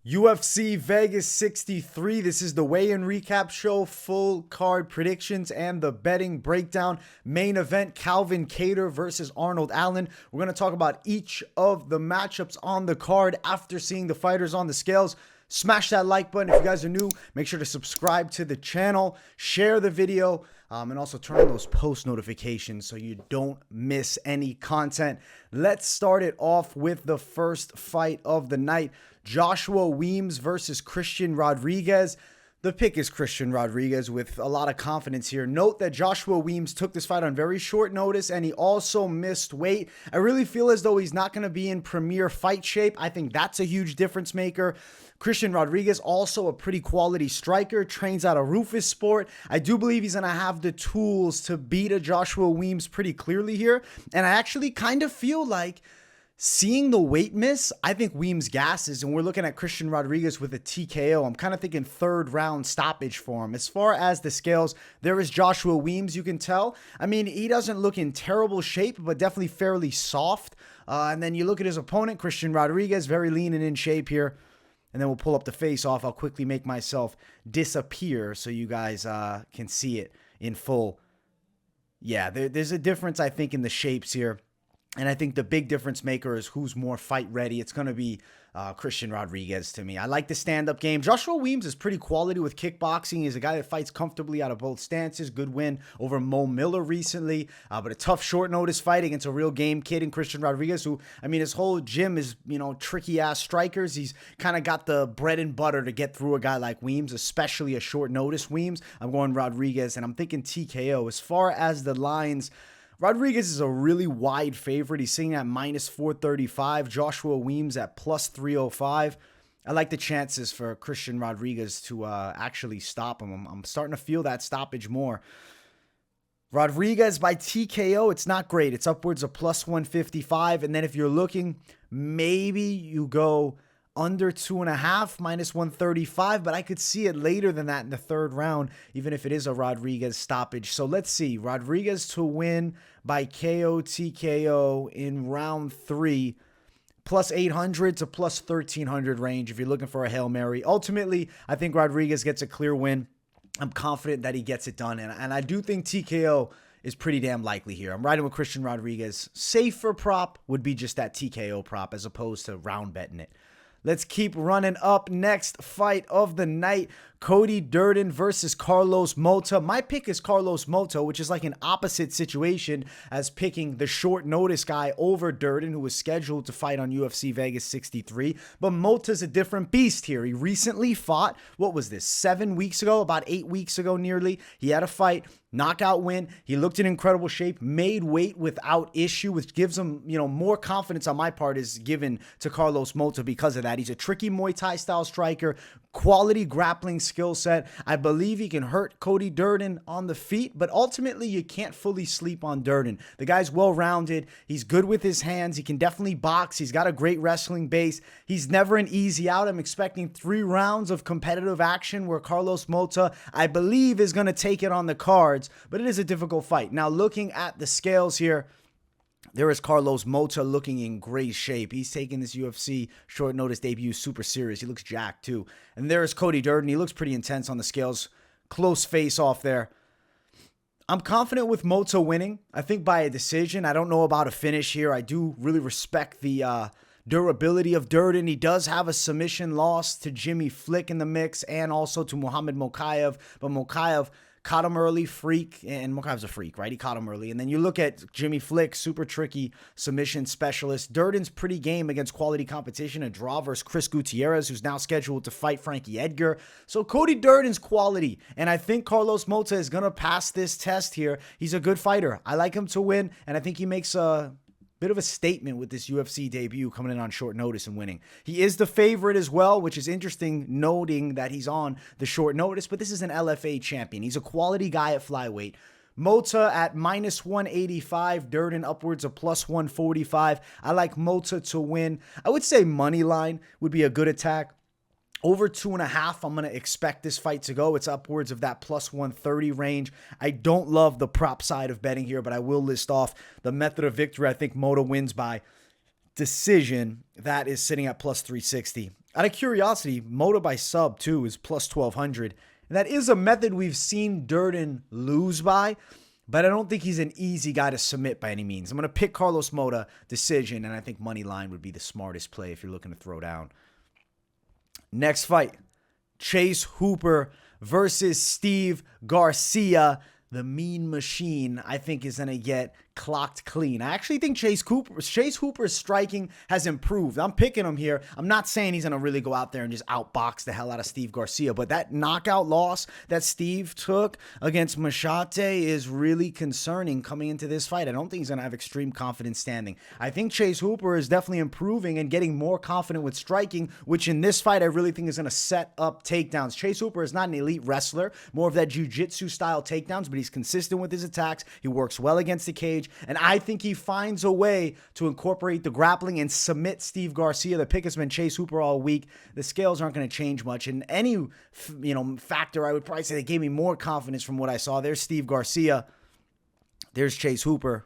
UFC Vegas 63. This is the weigh-in recap show, full card predictions, and the betting breakdown. Main event, Calvin Kattar versus Arnold Allen. We're going to talk about each of the matchups on the card after seeing the fighters on the scales. Smash that like button. If you guys are new, make sure to subscribe to the channel, share the video, and also turn on those post notifications so you don't miss any content. Let's start it off with the first fight of the night. Joshua Weems versus Christian Rodriguez. The pick is Christian Rodriguez with a lot of confidence here. Note that Joshua Weems took this fight on very short notice and he also missed weight. I really feel as though he's not going to be in premier fight shape. I think that's a huge difference maker. Christian Rodriguez, also a pretty quality striker, trains out of Rufus Sport. I do believe he's going to have the tools to beat a Joshua Weems pretty clearly here. And I actually kind of feel like seeing the weight miss, I think Weems gasses, and we're looking at Christian Rodriguez with a TKO. I'm kind of thinking third round stoppage for him. As far as the scales, there is Joshua Weems, you can tell. I mean, he doesn't look in terrible shape, but definitely fairly soft. And then you look at his opponent, Christian Rodriguez, very lean and in shape here. And then we'll pull up the face off. I'll quickly make myself disappear so you guys can see it in full. Yeah, there's a difference, I think, in the shapes here. And I think the big difference maker is who's more fight ready. It's going to be Christian Rodriguez to me. I like the stand-up game. Joshua Weems is pretty quality with kickboxing. He's a guy that fights comfortably out of both stances. Good win over Mo Miller recently. But a tough short notice fight against a real game kid in Christian Rodriguez, who, I mean, his whole gym is, tricky-ass strikers. He's kind of got the bread and butter to get through a guy like Weems, especially a short notice Weems. I'm going Rodriguez, and I'm thinking TKO. As far as the lines, Rodriguez is a really wide favorite. He's sitting at minus 435. Joshua Weems at plus 305. I like the chances for Christian Rodriguez to actually stop him. I'm starting to feel that stoppage more. Rodriguez by TKO, it's not great. It's upwards of plus 155. And then if you're looking, maybe you go under 2.5, minus 135, but I could see it later than that in the third round, even if it is a Rodriguez stoppage. So let's see. Rodriguez to win by KO, TKO in round 3, plus 800 to plus 1300 range if you're looking for a Hail Mary. Ultimately, I think Rodriguez gets a clear win. I'm confident that he gets it done, and I do think TKO is pretty damn likely here. I'm riding with Christian Rodriguez. Safer prop would be just that TKO prop as opposed to round betting it. Let's keep running up. Next fight of the night, Cody Durden versus Carlos Mota. My pick is Carlos Mota, which is like an opposite situation as picking the short notice guy over Durden, who was scheduled to fight on UFC Vegas 63. But Mota's a different beast here. He recently fought, what was this, 7 weeks ago, about 8 weeks ago nearly. He had a fight, knockout win. He looked in incredible shape, made weight without issue, which gives him, more confidence on my part is given to Carlos Mota because of that. He's a tricky Muay Thai style striker, quality grappling skill set. I believe he can hurt Cody Durden on the feet, but ultimately you can't fully sleep on Durden. The guy's well-rounded. He's good with his hands. He can definitely box. He's got a great wrestling base. He's never an easy out. I'm expecting 3 rounds of competitive action where Carlos Mota, I believe, is going to take it on the cards, but it is a difficult fight. Now, looking at the scales here, there is Carlos Mota looking in great shape. He's taking this UFC short notice debut super serious. He looks jacked too. And there is Cody Durden. He looks pretty intense on the scales. Close face off there. I'm confident with Mota winning. I think by a decision. I don't know about a finish here. I do really respect the durability of Durden. He does have a submission loss to Jimmy Flick in the mix and also to Muhammad Mokaev. But Mokaev caught him early, freak, and Mokaev's a freak, right? He caught him early. And then you look at Jimmy Flick, super tricky submission specialist. Durden's pretty game against quality competition, a draw versus Chris Gutierrez, who's now scheduled to fight Frankie Edgar. So Cody Durden's quality, and I think Carlos Mota is going to pass this test here. He's a good fighter. I like him to win, and I think he makes a bit of a statement with this UFC debut coming in on short notice and winning. He is the favorite as well, which is interesting noting that he's on the short notice, but this is an LFA champion. He's a quality guy at flyweight. Mota at minus 185, Durden upwards of plus 145. I like Mota to win. I would say money line would be a good attack. Over 2.5, I'm going to expect this fight to go. It's upwards of that plus 130 range. I don't love the prop side of betting here, but I will list off the method of victory. I think Mota wins by decision, that is sitting at plus 360. Out of curiosity, Mota by sub too is plus 1200. And that is a method we've seen Durden lose by, but I don't think he's an easy guy to submit by any means. I'm going to pick Carlos Mota decision, and I think money line would be the smartest play if you're looking to throw down. Next fight, Chase Hooper versus Steve Garcia. The Mean Machine, I think, is going to get clocked clean. I actually think Chase Hooper's striking has improved. I'm picking him here. I'm not saying he's going to really go out there and just outbox the hell out of Steve Garcia, but that knockout loss that Steve took against Machete is really concerning coming into this fight. I don't think he's going to have extreme confidence standing. I think Chase Hooper is definitely improving and getting more confident with striking, which in this fight I really think is going to set up takedowns. Chase Hooper is not an elite wrestler, more of that jiu-jitsu style takedowns, but he's consistent with his attacks. He works well against the cage. And I think he finds a way to incorporate the grappling and submit Steve Garcia. The pick has been Chase Hooper all week. The scales aren't going to change much. And any, factor, I would probably say that gave me more confidence from what I saw. There's Steve Garcia. There's Chase Hooper.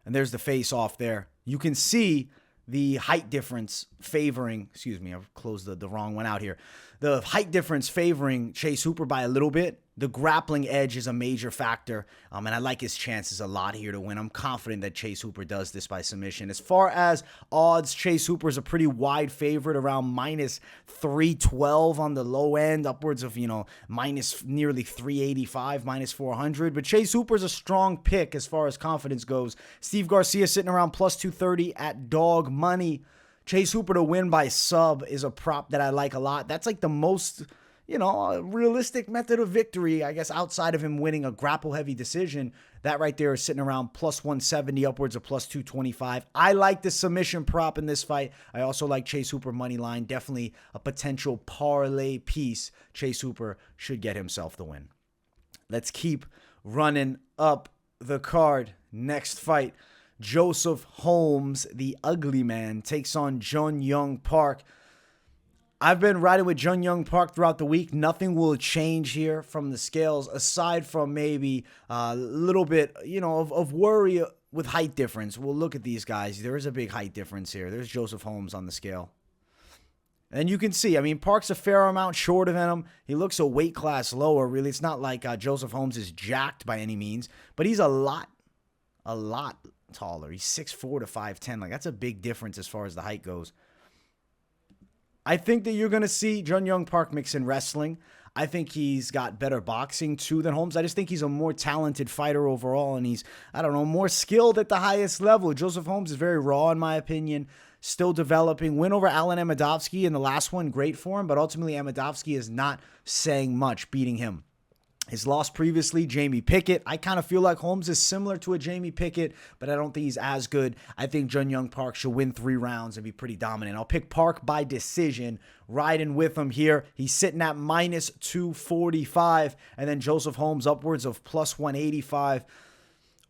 And there's the face off there. You can see the height difference favoring, I've closed the wrong one out here. The height difference favoring Chase Hooper by a little bit. The grappling edge is a major factor, and I like his chances a lot here to win. I'm confident that Chase Hooper does this by submission. As far as odds, Chase Hooper is a pretty wide favorite, around minus 312 on the low end, upwards of, minus nearly 385, minus 400. But Chase Hooper is a strong pick as far as confidence goes. Steve Garcia sitting around plus 230 at dog money. Chase Hooper to win by sub is a prop that I like a lot. That's like the most, a realistic method of victory, I guess, outside of him winning a grapple-heavy decision. That right there is sitting around plus 170, upwards of plus 225. I like the submission prop in this fight. I also like Chase Hooper money line. Definitely a potential parlay piece. Chase Hooper should get himself the win. Let's keep running up the card. Next fight, Joseph Holmes, the ugly man, takes on Jun Young Park. I've been riding with Jun Young Park throughout the week. Nothing will change here from the scales, aside from maybe a little bit, of worry with height difference. We'll look at these guys. There is a big height difference here. There's Joseph Holmes on the scale. And you can see, Park's a fair amount shorter than him. He looks a weight class lower, really. It's not like Joseph Holmes is jacked by any means, but he's a lot taller. He's 6'4" to 5'10". Like, that's a big difference as far as the height goes. I think that you're going to see Jun Young Park mix in wrestling. I think he's got better boxing, too, than Holmes. I just think he's a more talented fighter overall, and he's, more skilled at the highest level. Joseph Holmes is very raw, in my opinion, still developing. Win over Alan Amedovski in the last one, great for him, but ultimately Amedovski is not saying much, beating him. His loss previously, Jamie Pickett. I kind of feel like Holmes is similar to a Jamie Pickett, but I don't think he's as good. I think Jun Young Park should win 3 rounds and be pretty dominant. I'll pick Park by decision, riding with him here. He's sitting at minus 245, and then Joseph Holmes upwards of plus 185.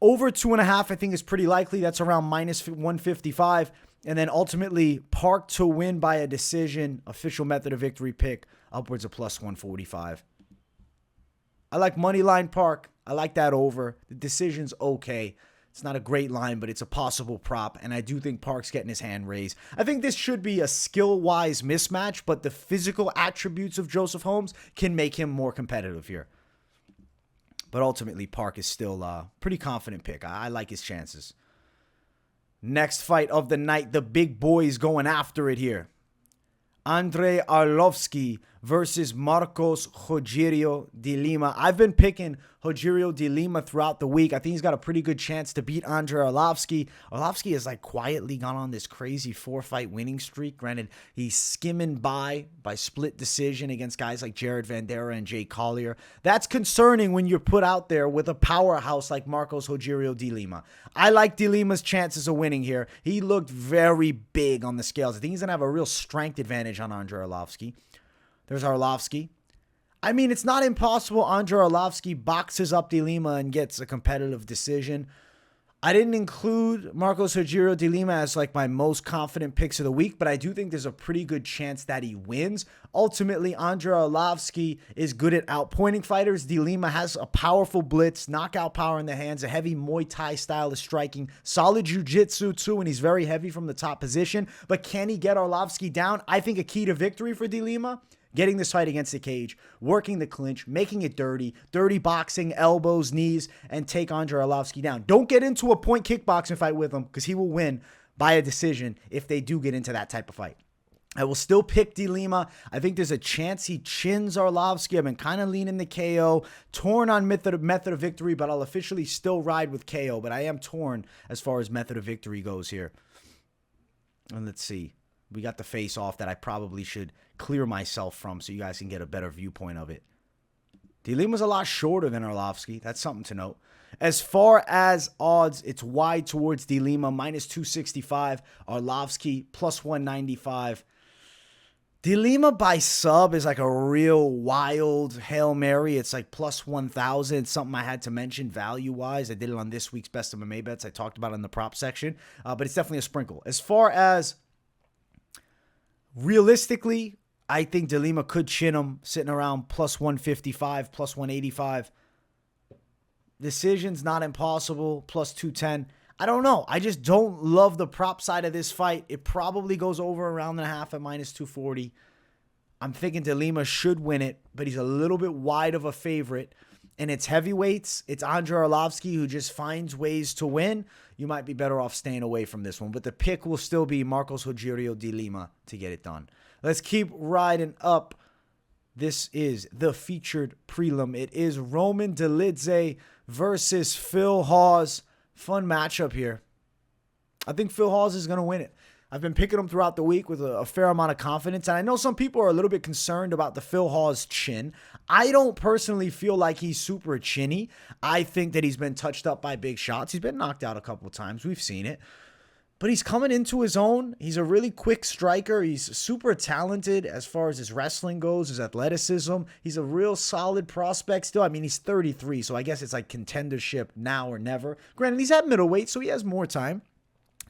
Over 2.5, I think, is pretty likely. That's around minus 155. And then ultimately, Park to win by a decision, official method of victory pick, upwards of plus 145. I like Moneyline Park. I like that over. The decision's okay. It's not a great line, but it's a possible prop, and I do think Park's getting his hand raised. I think this should be a skill-wise mismatch, but the physical attributes of Joseph Holmes can make him more competitive here. But ultimately, Park is still a pretty confident pick. I like his chances. Next fight of the night, the big boys going after it here. Andrei Arlovski versus Rogério de Lima. I've been picking Rogério de Lima throughout the week. I think he's got a pretty good chance to beat Andrei Arlovski. Arlovski has quietly gone on this crazy 4-fight winning streak. Granted, he's skimming by split decision against guys like Jared Vanderaa and Jay Collier. That's concerning when you're put out there with a powerhouse like Rogério de Lima. I like de Lima's chances of winning here. He looked very big on the scales. I think he's going to have a real strength advantage on Andrei Arlovski. There's Arlovski. It's not impossible Andrei Arlovski boxes up de Lima and gets a competitive decision. I didn't include Marcos Rogério de Lima as like my most confident picks of the week, but I do think there's a pretty good chance that he wins. Ultimately, Andrei Arlovski is good at outpointing fighters. De Lima has a powerful blitz, knockout power in the hands, a heavy Muay Thai style of striking, solid jiu-jitsu too, and he's very heavy from the top position. But can he get Arlovski down? I think a key to victory for De Lima, getting this fight against the cage, working the clinch, making it dirty boxing, elbows, knees, and take Andrei Arlovski down. Don't get into a point kickboxing fight with him because he will win by a decision if they do get into that type of fight. I will still pick De Lima. I think there's a chance he chins Arlovski. I've been kind of leaning the KO. Torn on method of victory, but I'll officially still ride with KO. But I am torn as far as method of victory goes here. And let's see. We got the face-off that I probably should clear myself from so you guys can get a better viewpoint of it. De Lima's a lot shorter than Arlovski. That's something to note. As far as odds, it's wide towards De Lima, minus 265. Arlovski, plus 195. De Lima by sub is like a real wild Hail Mary. It's like plus 1,000. It's something I had to mention value-wise. I did it on this week's Best of MMA Bets. I talked about it in the prop section. But it's definitely a sprinkle. As far as realistically, I think De Lima could chin him, sitting around plus 155, plus 185. Decision's not impossible, plus 210. I don't know. I just don't love the prop side of this fight. It probably goes over a round and a half at minus 240. I'm thinking De Lima should win it, but he's a little bit wide of a favorite. And it's heavyweights. It's Andrei Arlovski who just finds ways to win. You might be better off staying away from this one. But the pick will still be Marcos Rogério de Lima to get it done. Let's keep riding up. This is the featured prelim. It is Roman Dolidze versus Phil Hawes. Fun matchup here. I think Phil Hawes is going to win it. I've been picking him throughout the week with a fair amount of confidence. And I know some people are a little bit concerned about the Phil Hawes chin. I don't personally feel like he's super chinny. I think that he's been touched up by big shots. He's been knocked out a couple of times. We've seen it. But he's coming into his own. He's a really quick striker. He's super talented as far as his wrestling goes, his athleticism. He's a real solid prospect still. I mean, he's 33, so I guess it's like contendership now or never. Granted, he's at middleweight, so he has more time.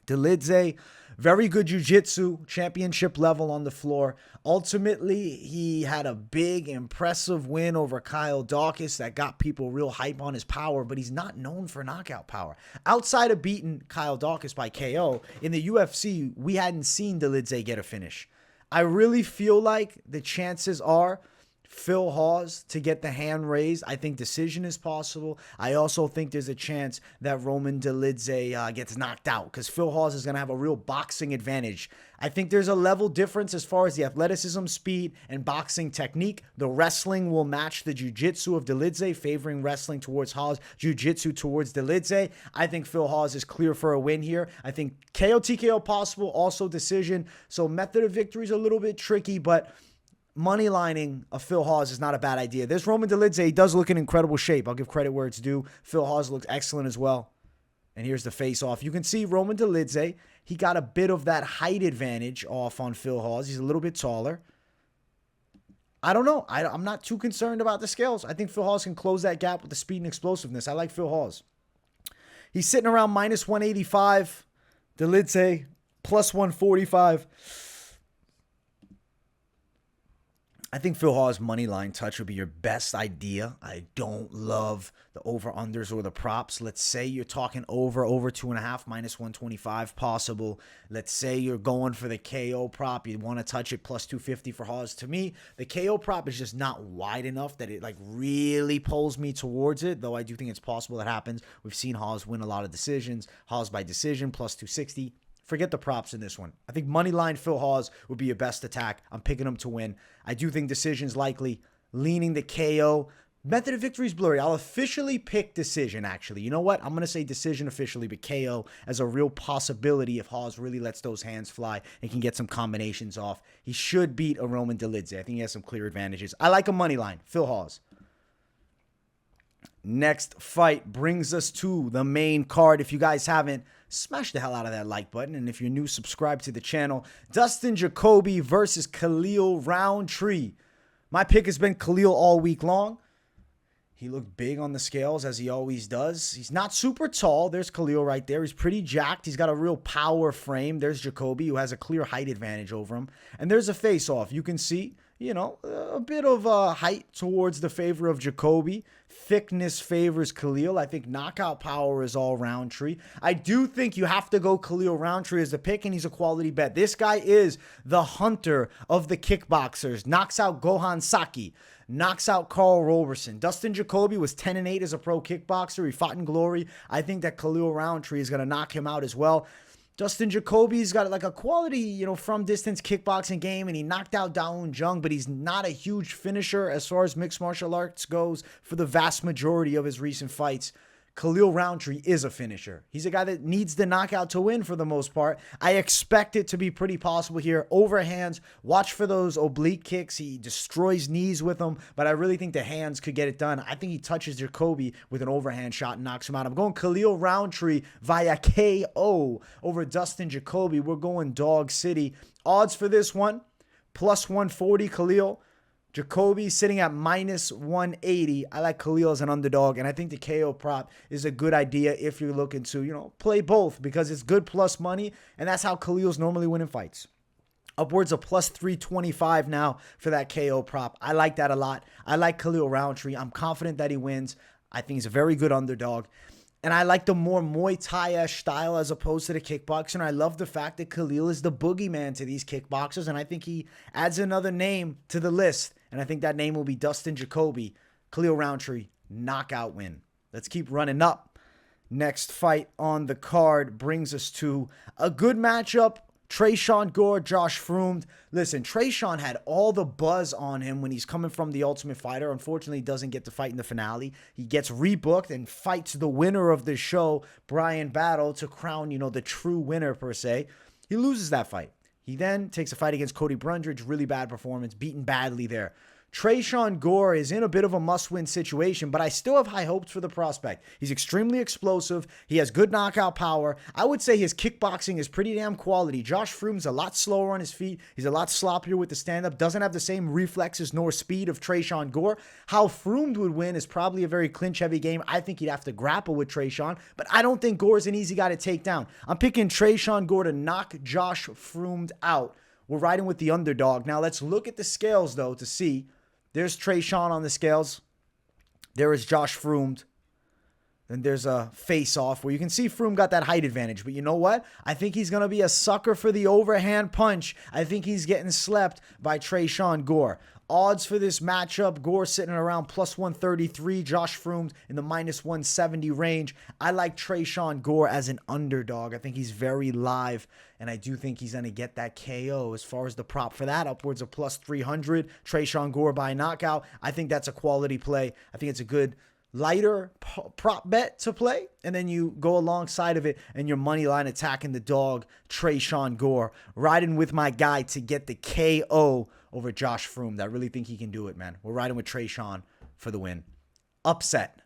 Dolidze, very good jiu-jitsu, championship level on the floor. Ultimately, he had a big, impressive win over Kyle Dawkins that got people real hype on his power, but he's not known for knockout power. Outside of beating Kyle Dawkins by KO, in the UFC, we hadn't seen Dolidze get a finish. I really feel like the chances are Phil Hawes to get the hand raised. I think decision is possible. I also think there's a chance that Roman Dolidze gets knocked out because Phil Hawes is going to have a real boxing advantage. I think there's a level difference as far as the athleticism, speed, and boxing technique. The wrestling will match the jiu-jitsu of Dolidze, favoring wrestling towards Hawes, jiu-jitsu towards Dolidze. I think Phil Hawes is clear for a win here. I think KO, TKO possible, also decision. So method of victory is a little bit tricky, but money lining of Phil Hawes is not a bad idea. This Roman Dolidze, he does look in incredible shape. I'll give credit where it's due. Phil Hawes looks excellent as well. And here's the face-off. You can see Roman Dolidze, he got a bit of that height advantage off on Phil Hawes. He's a little bit taller. I don't know. I'm not too concerned about the scales. I think Phil Hawes can close that gap with the speed and explosiveness. I like Phil Hawes. He's sitting around minus 185. Dolidze, plus 145. I think Phil Hawes' money line touch would be your best idea. I don't love the over-unders or the props. Let's say you're talking over 2.5, minus 125 possible. Let's say you're going for the KO prop. You want to touch it plus 250 for Hawes. To me, the KO prop is just not wide enough that it like really pulls me towards it, though I do think it's possible that happens. We've seen Hawes win a lot of decisions. Hawes by decision, plus 260. Forget the props in this one. I think moneyline Phil Hawes would be your best attack. I'm picking him to win. I do think decision's likely. Leaning the KO. Method of victory is blurry. I'll officially pick decision, actually. You know what? I'm going to say decision officially, but KO as a real possibility if Hawes really lets those hands fly and can get some combinations off. He should beat a Roman Dolidze. I think he has some clear advantages. I like a moneyline. Phil Hawes. Next fight brings us to the main card. If you guys haven't, smash the hell out of that like button. And if you're new, subscribe to the channel. Dustin Jacoby versus Khalil Rountree. My pick has been Khalil all week long. He looked big on the scales, as he always does. He's not super tall. There's Khalil right there. He's pretty jacked. He's got a real power frame. There's Jacoby, who has a clear height advantage over him. And there's a face-off. You can see, you know, a bit of height towards the favor of Jacoby. Thickness favors Khalil. I think knockout power is all Rountree. I do think you have to go Khalil Rountree as the pick, and he's a quality bet. This guy is the hunter of the kickboxers. Knocks out Gohan Saki. Knocks out Carl Roberson. Dustin Jacoby was 10-8 as a pro kickboxer. He fought in glory. I think that Khalil Rountree is going to knock him out as well. Dustin Jacoby's got like a quality, you know, from distance kickboxing game, and he knocked out Dawoon Jung, but he's not a huge finisher as far as mixed martial arts goes for the vast majority of his recent fights. Khalil Rountree is a finisher. He's a guy that needs the knockout to win for the most part. I expect it to be pretty possible here. Overhands, watch for those oblique kicks. He destroys knees with them, but I really think the hands could get it done. I think he touches Jacoby with an overhand shot and knocks him out. I'm going Khalil Rountree via KO over Dustin Jacoby. We're going Dog City. Odds for this one, plus 140 Khalil. Jacoby sitting at minus 180. I like Khalil as an underdog, and I think the KO prop is a good idea if you're looking to, you know, play both because it's good plus money, and that's how Khalil's normally winning fights. Upwards of plus 325 now for that KO prop. I like that a lot. I like Khalil Rountree. I'm confident that he wins. I think he's a very good underdog. And I like the more Muay Thai-esque style as opposed to the kickboxing. And I love the fact that Khalil is the boogeyman to these kickboxers. And I think he adds another name to the list. And I think that name will be Dustin Jacoby. Khalil Rountree, knockout win. Let's keep running up. Next fight on the card brings us to a good matchup. Tresean Gore, Josh Fremd. Listen, Tresean had all the buzz on him when he's coming from the Ultimate Fighter. Unfortunately, he doesn't get to fight in the finale. He gets rebooked and fights the winner of the show, Brian Battle, to crown, you know, the true winner per se. He loses that fight. He then takes a fight against Cody Brundridge. Really bad performance, beaten badly there. Tresean Gore is in a bit of a must-win situation, but I still have high hopes for the prospect. He's extremely explosive. He has good knockout power. I would say his kickboxing is pretty damn quality. Josh Fremd's a lot slower on his feet. He's a lot sloppier with the stand-up. Doesn't have the same reflexes nor speed of Tresean Gore. How Fremd would win is probably a very clinch-heavy game. I think he'd have to grapple with Tresean, but I don't think Gore's an easy guy to take down. I'm picking Tresean Gore to knock Josh Fremd out. We're riding with the underdog. Now let's look at the scales, though, to see. There's Tresean on the scales. There is Josh Fremd. Then there's a face-off where you can see Fremd got that height advantage. But you know what? I think he's going to be a sucker for the overhand punch. I think he's getting slept by Tresean Gore. Odds for this matchup, Gore sitting around plus 133. Josh Fremd in the minus 170 range. I like Tresean Gore as an underdog. I think he's very live, and I do think he's going to get that KO. As far as the prop for that, upwards of plus 300. Tresean Gore by knockout. I think that's a quality play. I think it's a good lighter prop bet to play, and then you go alongside of it and your money line attacking the dog, Tresean Gore, riding with my guy to get the KO over Josh Fremd. I really think he can do it, man. We're riding with Tresean for the win. Upset.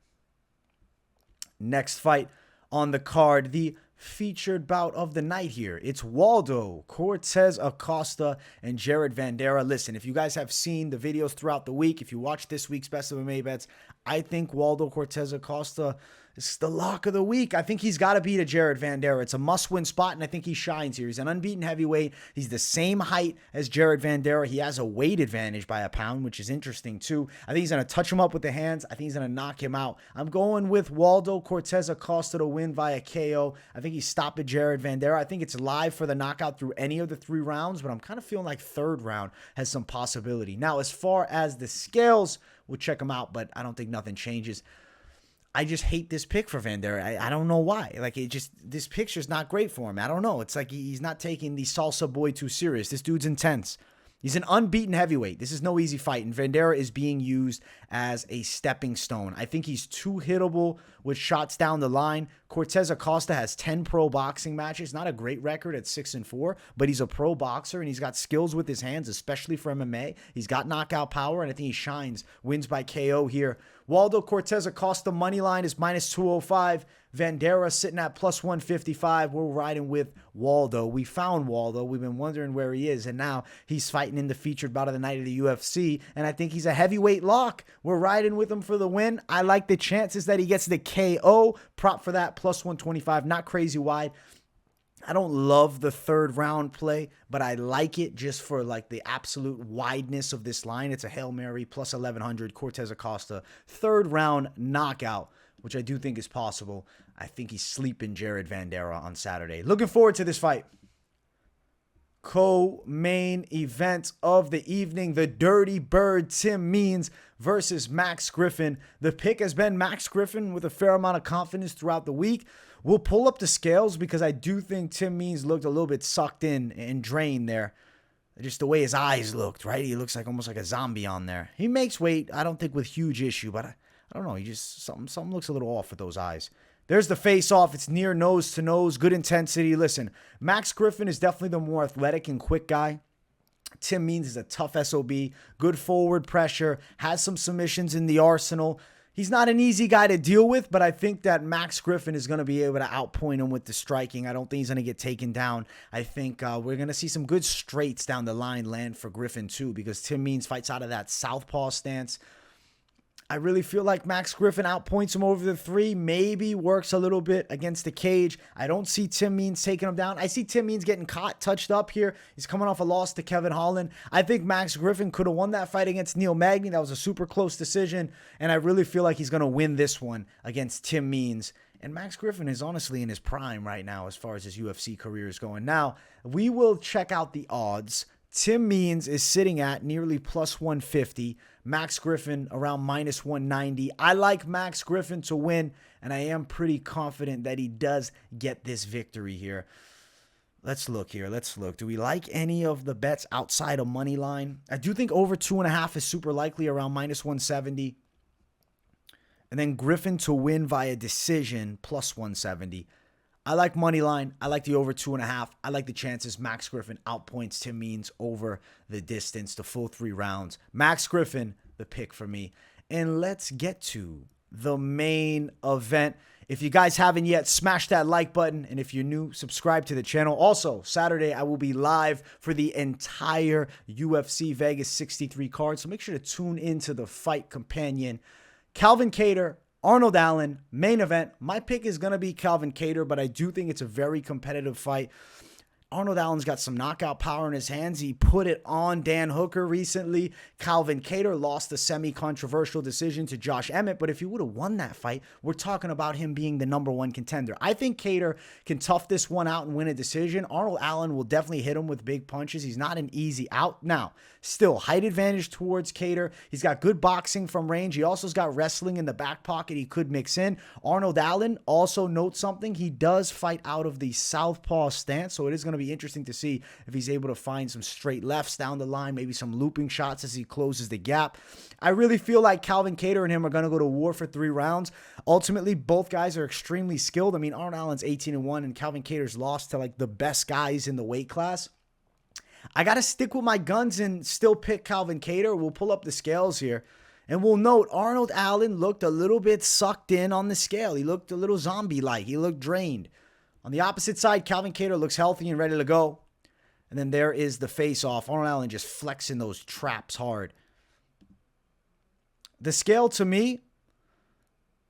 Next fight on the card, the featured bout of the night here. It's Waldo, Cortes-Acosta, and Jared Vanderaa. Listen, if you guys have seen the videos throughout the week, if you watch this week's Best of MMA Bets, I think Waldo Cortes-Acosta is the lock of the week. I think he's got to beat a Jared Vanderaa. It's a must-win spot, and I think he shines here. He's an unbeaten heavyweight. He's the same height as Jared Vanderaa. He has a weight advantage by a pound, which is interesting, too. I think he's going to touch him up with the hands. I think he's going to knock him out. I'm going with Waldo Cortes-Acosta to win via KO. I think he's stopping Jared Vanderaa. I think it's live for the knockout through any of the 3 rounds, but I'm kind of feeling like third round has some possibility. Now, as far as the scales, we'll check them out, but I don't think nothing changes. I just hate this pick for Vanderaa. I don't know why. Like, this picture's not great for him. I don't know. It's like he's not taking the salsa boy too serious. This dude's intense. He's an unbeaten heavyweight. This is no easy fight, and Vanderaa is being used as a stepping stone. I think he's too hittable with shots down the line. Cortes-Acosta has 10 pro boxing matches. Not a great record at 6-4, but he's a pro boxer, and he's got skills with his hands, especially for MMA. He's got knockout power, and I think he shines. Wins by KO here. Waldo Cortes-Acosta money line is -205. Vanderaa sitting at +155. We're riding with Waldo. We found Waldo. We've been wondering where he is, and now he's fighting in the featured bout of the night of the UFC, and I think he's a heavyweight lock. We're riding with him for the win. I like the chances that he gets the KO. Prop for that, +125. Not crazy wide. I don't love the third round play, but I like it just for like the absolute wideness of this line. It's a Hail Mary +1100 Cortes-Acosta third round knockout, which I do think is possible. I think he's sleeping Jared Vanderaa on Saturday. Looking forward to this fight. Co-main event of the evening, the Dirty Bird Tim Means versus Max Griffin. The pick has been Max Griffin with a fair amount of confidence throughout the week. We'll pull up the scales because I do think Tim Means looked a little bit sucked in and drained there. Just the way his eyes looked, right? He looks like almost like a zombie on there. He makes weight, I don't think with huge issue, but I don't know. He just something looks a little off with those eyes. There's the face-off. It's near nose to nose. Good intensity. Listen, Max Griffin is definitely the more athletic and quick guy. Tim Means is a tough SOB. Good forward pressure. Has some submissions in the arsenal. He's not an easy guy to deal with, but I think that Max Griffin is going to be able to outpoint him with the striking. I don't think he's going to get taken down. I think we're going to see some good straights down the line land for Griffin too, because Tim Means fights out of that southpaw stance. I really feel like Max Griffin outpoints him over the 3, maybe works a little bit against the cage. I don't see Tim Means taking him down. I see Tim Means getting caught, touched up here. He's coming off a loss to Kevin Holland. I think Max Griffin could have won that fight against Neil Magny. That was a super close decision, and I really feel like he's going to win this one against Tim Means. And Max Griffin is honestly in his prime right now as far as his UFC career is going. Now, we will check out the odds. Tim Means is sitting at nearly +150. Max Griffin around -190. I like Max Griffin to win, and I am pretty confident that he does get this victory here. Let's look here. Let's look. Do we like any of the bets outside of money line? I do think over 2.5 is super likely around -170. And then Griffin to win via decision +170. I like money line. I like the over 2.5. I like the chances Max Griffin outpoints Tim Means over the distance, the full 3 rounds. Max Griffin, the pick for me. And let's get to the main event. If you guys haven't yet, smash that like button. And if you're new, subscribe to the channel. Also, Saturday, I will be live for the entire UFC Vegas 63 card. So make sure to tune into the fight companion. Calvin Kattar, Arnold Allen, main event. My pick is going to be Calvin Kattar, but I do think it's a very competitive fight. Arnold Allen's got some knockout power in his hands. He put it on Dan Hooker recently. Calvin Kattar lost the semi-controversial decision to Josh Emmett, but if he would have won that fight, we're talking about him being the #1 contender. I think Kattar can tough this one out and win a decision. Arnold Allen will definitely hit him with big punches. He's not an easy out. Now, still, height advantage towards Kattar. He's got good boxing from range. He also's got wrestling in the back pocket he could mix in. Arnold Allen, also note something, he does fight out of the southpaw stance, so it is going to be interesting to see if he's able to find some straight lefts down the line, maybe some looping shots as he closes the gap. I really feel like Calvin Kattar and him are going to go to war for 3 rounds. Ultimately, both guys are extremely skilled. I mean, Arnold Allen's 18-1, and Calvin Kattar's lost to like the best guys in the weight class. I got to stick with my guns and still pick Calvin Kattar. We'll pull up the scales here. And we'll note Arnold Allen looked a little bit sucked in on the scale. He looked a little zombie-like. He looked drained. On the opposite side, Calvin Kattar looks healthy and ready to go. And then there is the face-off. Arnold Allen just flexing those traps hard. The scale, to me,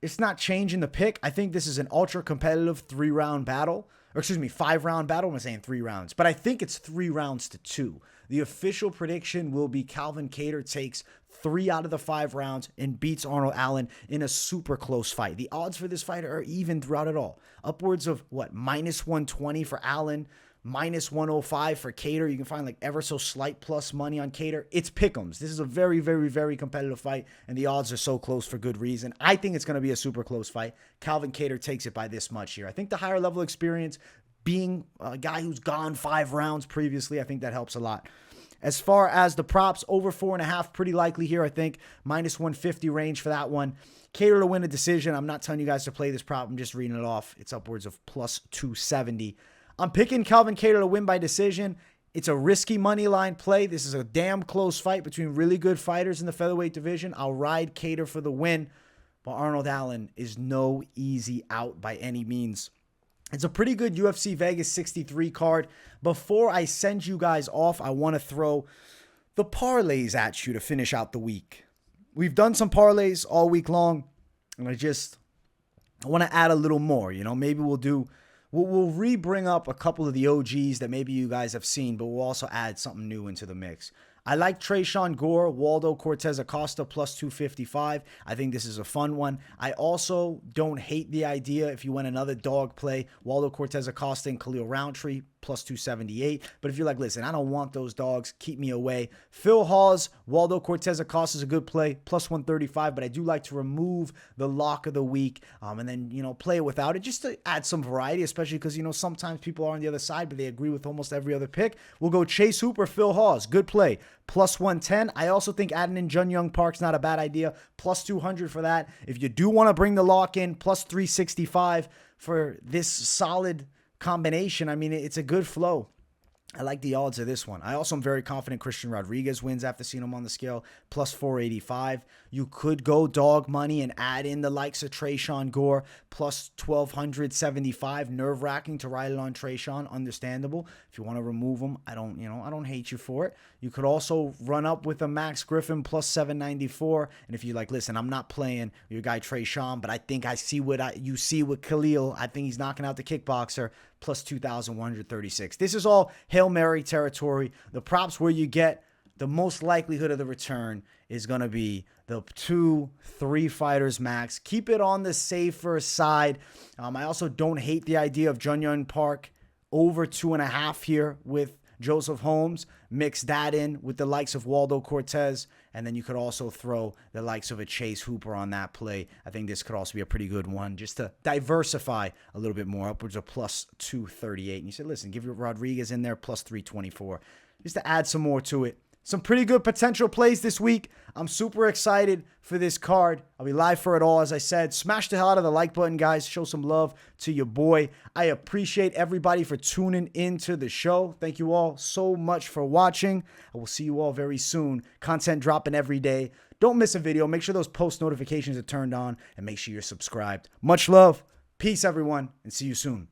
it's not changing the pick. I think this is an ultra-competitive 3-round battle. Or excuse me, 5-round battle. I'm saying 3 rounds. But I think it's 3 rounds to 2. The official prediction will be Calvin Kattar takes 3 out of the 5 rounds and beats Arnold Allen in a super close fight. The odds for this fight are even throughout it all. Upwards of, what, -120 for Allen, -105 for Kattar. You can find like ever so slight plus money on Kattar. It's pick'ems. This is a very, very, very competitive fight, and the odds are so close for good reason. I think it's going to be a super close fight. Calvin Kattar takes it by this much here. I think the higher level experience, being a guy who's gone 5 rounds previously, I think that helps a lot. As far as the props, over 4.5, pretty likely here, I think. -150 range for that one. Kattar to win a decision. I'm not telling you guys to play this prop. I'm just reading it off. It's upwards of +270. I'm picking Calvin Kattar to win by decision. It's a risky money line play. This is a damn close fight between really good fighters in the featherweight division. I'll ride Kattar for the win. but Arnold Allen is no easy out by any means. It's a pretty good UFC Vegas 63 card. Before I send you guys off, I want to throw the parlays at you to finish out the week. We've done some parlays all week long, and I want to add a little more. Maybe we'll re-bring up a couple of the OGs that maybe you guys have seen, but we'll also add something new into the mix. I like Tresean, Gore, Waldo, Cortes-Acosta plus 255. I think this is a fun one. I also don't hate the idea if you went another dog play, Waldo, Cortes-Acosta, and Khalil Rountree plus 278. But if you're like, listen, I don't want those dogs, keep me away. Phil Hawes, Waldo, Cortes-Acosta is a good play, plus 135. But I do like to remove the lock of the week and then, play it without it just to add some variety, especially because, sometimes people are on the other side, but they agree with almost every other pick. We'll go Chase Hooper, Phil Hawes, good play. Plus 110. I also think adding in Yong Park's not a bad idea. Plus 200 for that. If you do want to bring the lock in, plus 365 for this solid combination. I mean, it's a good flow. I like the odds of this one. I also am very confident Christian Rodriguez wins after seeing him on the scale, plus 485. You could go dog money and add in the likes of Tresean, Gore, plus 1,275. Nerve-wracking to ride it on Tresean, understandable. If you want to remove him, I don't hate you for it. You could also run up with a Max Griffin, plus 794. And if you're like, listen, I'm not playing your guy Tresean, but I think I see what you see with Khalil. I think he's knocking out the kickboxer, plus 2,136. This is all Hail Mary territory. The props where you get the most likelihood of the return is going to be the 2-3 fighters max. Keep it on the safer side. I also don't hate the idea of Yong Park over 2.5 here with Joseph Holmes. Mix that in with the likes of Waldo Cortes, and then you could also throw the likes of a Chase Hooper on that play. I think this could also be a pretty good one just to diversify a little bit more, upwards of plus 238. And you said, listen, give your Rodriguez in there, plus 324, just to add some more to it. Some pretty good potential plays this week. I'm super excited for this card. I'll be live for it all, as I said. Smash the hell out of the like button, guys. Show some love to your boy. I appreciate everybody for tuning into the show. Thank you all so much for watching. I will see you all very soon. Content dropping every day. Don't miss a video. Make sure those post notifications are turned on, and make sure you're subscribed. Much love. Peace, everyone, and see you soon.